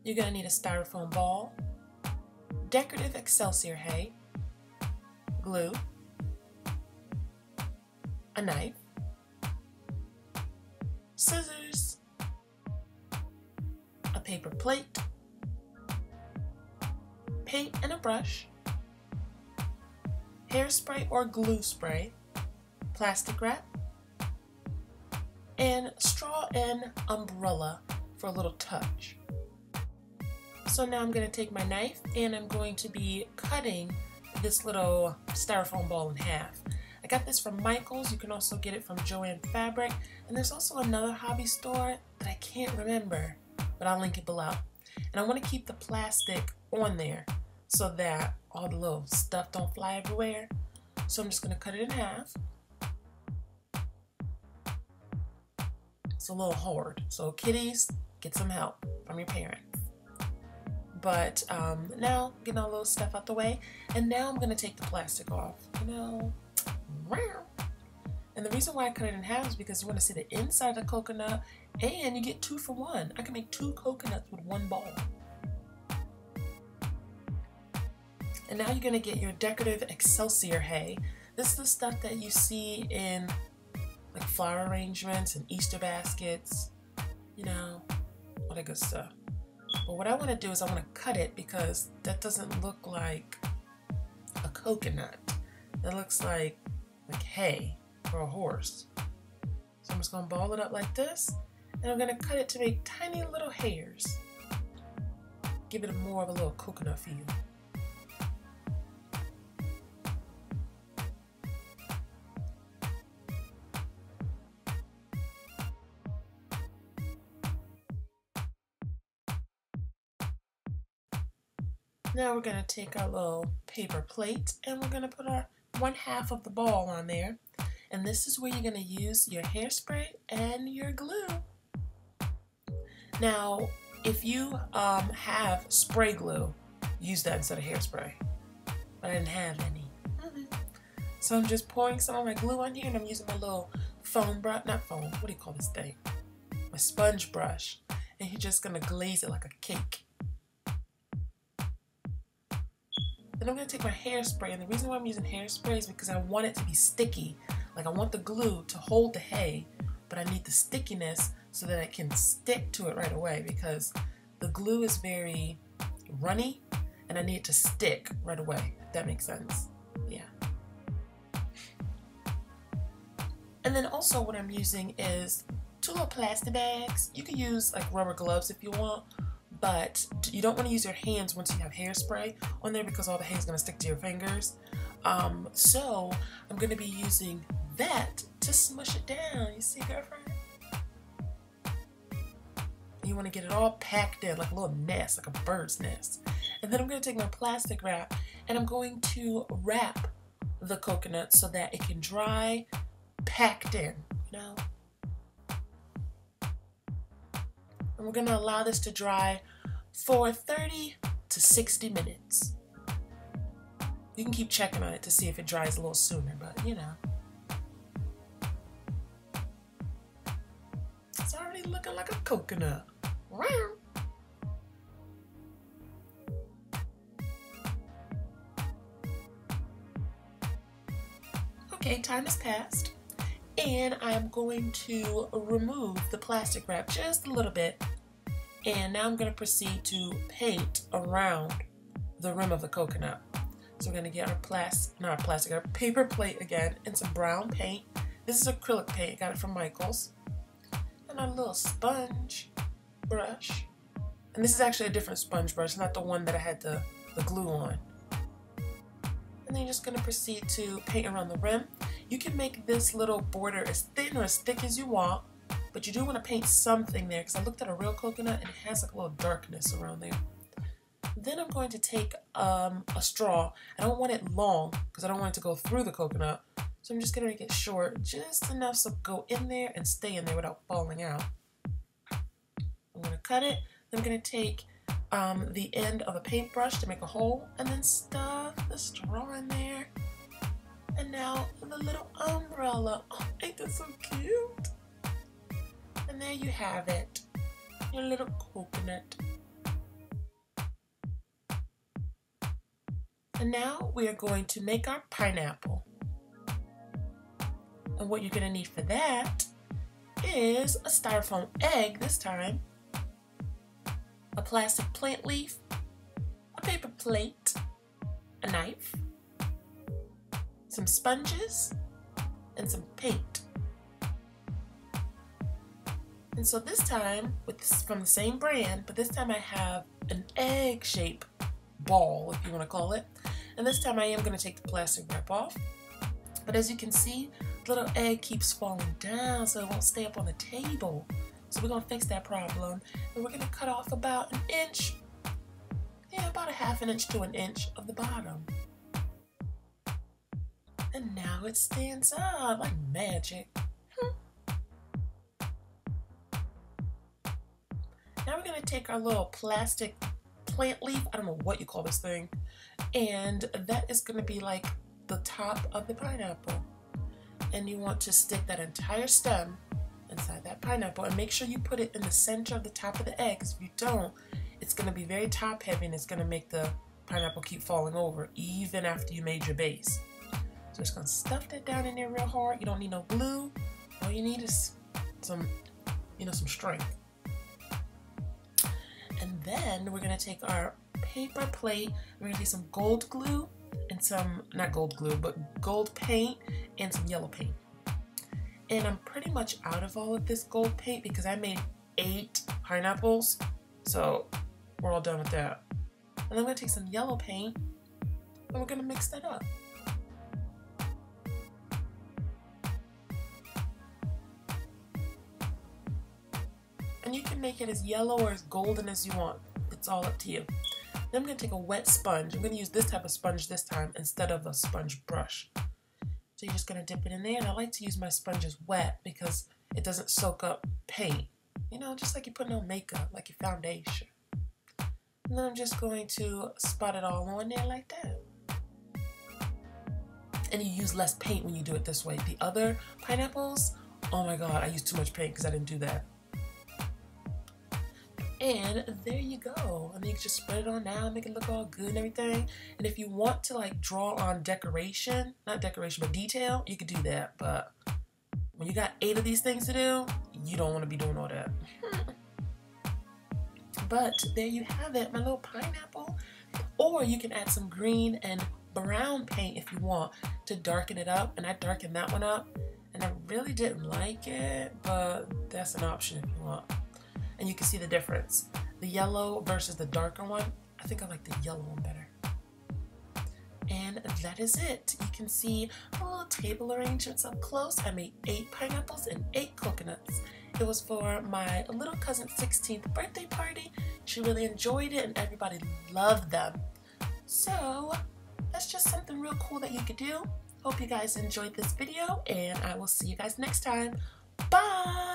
you're going to need a styrofoam ball, decorative excelsior hay, glue, a knife, scissors, a paper plate, paint and a brush, hairspray or glue spray, plastic wrap, and straw and umbrella for a little touch. So now I'm going to take my knife and I'm going to be cutting this little styrofoam ball in half. I got this from Michael's. You can also get it from JOANN fabric, and there's also another hobby store that I can't remember, but I'll link it below. And I want to keep the plastic on there so that all the little stuff don't fly everywhere. So I'm just going to cut it in half. It's a little hard, so kiddies, get some help from your parents. But now, getting all the little stuff out the way, and now I'm going to take the plastic off, you know. And the reason why I cut it in half is because you want to see the inside of the coconut, and you get 2 for 1. I can make 2 coconuts with 1 ball. And now you're going to get your decorative excelsior hay. This is the stuff that you see in like flower arrangements and Easter baskets, you know, all that good stuff. But what I want to do is I want to cut it because that doesn't look like a coconut. That looks like hay for a horse. So I'm just going to ball it up like this, and I'm going to cut it to make tiny little hairs. Give it more of a little coconut feel. Now we're going to take our little paper plate and we're going to put our 1/2 of the ball on there. And this is where you're going to use your hairspray and your glue. Now, if you have spray glue, use that instead of hairspray. But I didn't have any. So I'm just pouring some of my glue on here, and I'm using my little foam brush, not foam, what do you call this thing? My sponge brush. And you're just going to glaze it like a cake. Then I'm going to take my hairspray, and the reason why I'm using hairspray is because I want it to be sticky. Like I want the glue to hold the hay, but I need the stickiness so that I can stick to it right away because the glue is very runny and I need it to stick right away, if that makes sense. Yeah. And then also what I'm using is 2 little plastic bags. You can use like rubber gloves if you want, but you don't want to use your hands once you have hairspray on there because all the hay is going to stick to your fingers. So I'm going to be using that to smush it down. You see, girlfriend? You want to get it all packed in like a little nest, like a bird's nest. And then I'm going to take my plastic wrap and I'm going to wrap the coconut so that it can dry packed in, you know? And we're going to allow this to dry for 30 to 60 minutes. You can keep checking on it to see if it dries a little sooner, but you know. It's already looking like a coconut. Okay, time has passed. And I'm going to remove the plastic wrap just a little bit. And now I'm going to proceed to paint around the rim of the coconut. So we're going to get our paper plate again and some brown paint. This is acrylic paint, got it from Michael's. And our little sponge brush. And this is actually a different sponge brush, not the one that I had the glue on. And then you're just going to proceed to paint around the rim. You can make this little border as thin or as thick as you want, but you do want to paint something there because I looked at a real coconut and it has like a little darkness around there. Then I'm going to take a straw. I don't want it long because I don't want it to go through the coconut. So I'm just going to make it short, just enough so it go in there and stay in there without falling out. I'm going to cut it. Then I'm going to take the end of a paintbrush to make a hole and then stuff the straw in there. And now the little umbrella. Oh, ain't that so cute? And there you have it. Your little coconut. And now we are going to make our pineapple. And what you're going to need for that is a styrofoam egg this time, a plastic plant leaf, a paper plate, a knife, some sponges, and some paint. And so this time, from the same brand, but this time I have an egg shape ball, if you want to call it. And this time I am going to take the plastic wrap off. But as you can see, the little egg keeps falling down so it won't stay up on the table. So we're going to fix that problem. And we're going to cut off about an inch, about a ½ inch to an inch of the bottom. And now it stands up like magic. Now we're going to take our little plastic plant leaf, I don't know what you call this thing, and that is going to be like the top of the pineapple. And you want to stick that entire stem inside that pineapple and make sure you put it in the center of the top of the egg, because if you don't, it's going to be very top heavy and it's going to make the pineapple keep falling over even after you made your base. So just going to stuff that down in there real hard. You don't need no glue. All you need is some strength. And then we're going to take our paper plate, we're going to do some gold glue and some, not gold glue, but gold paint and some yellow paint. And I'm pretty much out of all of this gold paint because I made 8 pineapples, so we're all done with that. And I'm going to take some yellow paint and we're going to mix that up. And you can make it as yellow or as golden as you want. It's all up to you. Then I'm going to take a wet sponge. I'm going to use this type of sponge this time instead of a sponge brush. So you're just going to dip it in there. And I like to use my sponges wet because it doesn't soak up paint. Just like you're putting on makeup, like your foundation. And then I'm just going to spot it all on there like that. And you use less paint when you do it this way. The other pineapples, oh my god, I used too much paint because I didn't do that. And there you go. And you can just spread it on now, make it look all good and everything. And if you want to like draw on decoration, not decoration, but detail, you could do that. But when you got 8 of these things to do, you don't want to be doing all that. But there you have it, my little pineapple. Or you can add some green and brown paint if you want to darken it up. And I darkened that one up. And I really didn't like it, but that's an option if you want. And you can see the difference. The yellow versus the darker one. I think I like the yellow one better. And that is it. You can see a little table arrangements up close. I made 8 pineapples and 8 coconuts. It was for my little cousin's 16th birthday party. She really enjoyed it and everybody loved them. So that's just something real cool that you could do. Hope you guys enjoyed this video and I will see you guys next time. Bye!